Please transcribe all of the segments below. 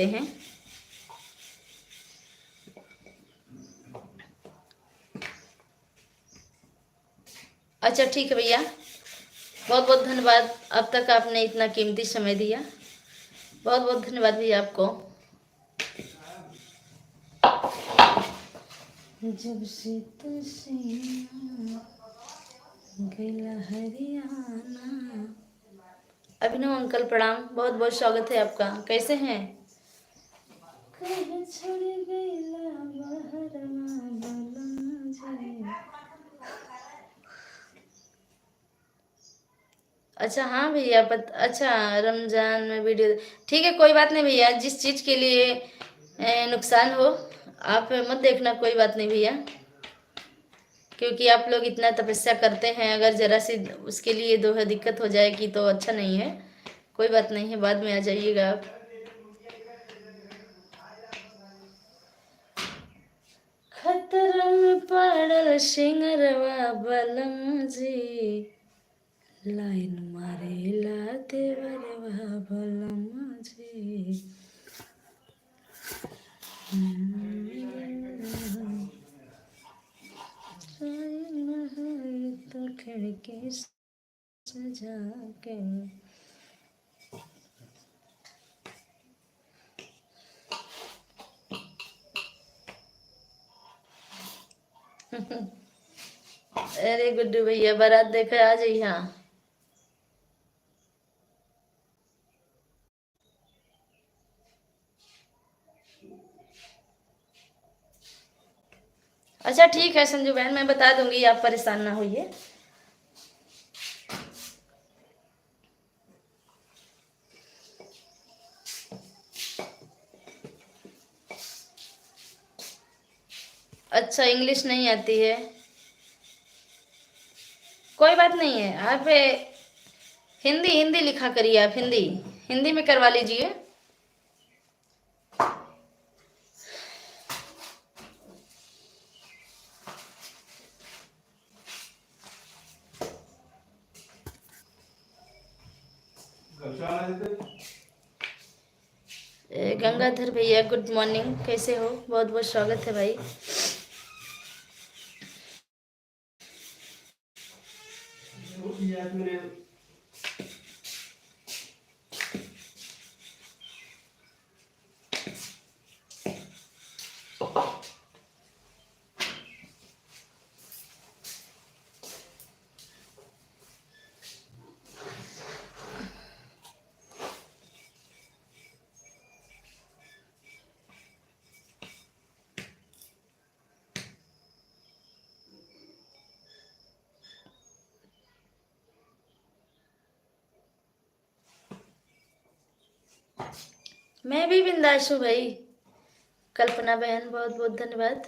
हैं। अच्छा ठीक है भैया, बहुत बहुत धन्यवाद। अब तक आपने इतना कीमती समय दिया, बहुत बहुत धन्यवाद भैया आपको। जब से तुझसे गिला हरियाणा। अभिनव अंकल प्रणाम, बहुत बहुत स्वागत है आपका। कैसे हैं? छोड़ गईला बहरवा बलम जी। अच्छा हाँ भैया, अच्छा रमजान में वीडियो, ठीक है कोई बात नहीं भैया। जिस चीज़ के लिए नुकसान हो आप मत देखना, कोई बात नहीं भैया, क्योंकि आप लोग इतना तपस्या करते हैं, अगर जरा सी उसके लिए दोहा दिक्कत हो जाएगी तो अच्छा नहीं है। कोई बात नहीं है, बाद में आ जाइएगा आप। खतरा में पड़ल सिंगरवा बलम जी, लाइन मारेला देवरवा बलम जी। तो खिड़की सजा के अरे गुड्डू भैया, बारात देखा आ जाइए। हाँ अच्छा ठीक है संजू बहन, मैं बता दूंगी, आप परेशान ना होइए। अच्छा इंग्लिश नहीं आती है, कोई बात नहीं है। आप हिंदी हिंदी लिखा करिए, आप हिंदी हिंदी में करवा लीजिए। गंगाधर भैया गुड मॉर्निंग, कैसे हो? बहुत बहुत स्वागत है भाई। मैं भी बिंदास हूँ भाई। कल्पना बहन बहुत बहुत धन्यवाद।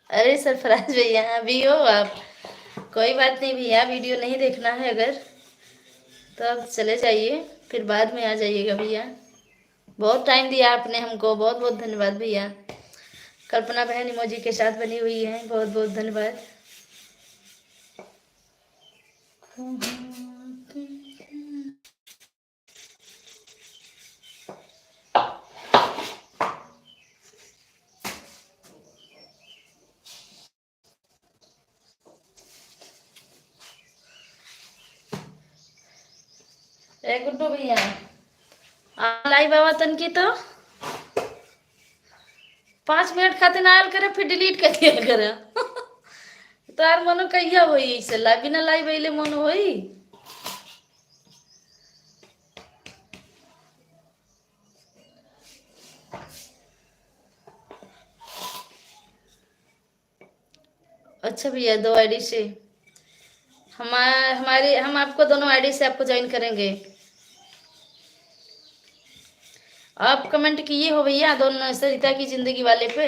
अरे सरफराज भैया अभी हो आप? कोई बात नहीं भैया, वीडियो नहीं देखना है अगर तो आप चले जाइए, फिर बाद में आ जाइएगा भैया। बहुत टाइम दिया आपने हमको, बहुत बहुत धन्यवाद भैया। कल्पना बहन इमोजी के साथ बनी हुई है, बहुत बहुत धन्यवाद। ए गुड्डू भैया लाई बाबा तन की तो 5 मिनट खातिर ना आयल करे, फिर डिलीट कर दिया करे। तार मनो कहिया होई ऐसे ला बिना लाई बैले मन होई। अच्छा भैया, 2 आईडी से हम आपको दोनों आईडी से आपको ज्वाइन करेंगे। आप कमेंट किए हो भैया दोनों सरिता की जिंदगी वाले पे?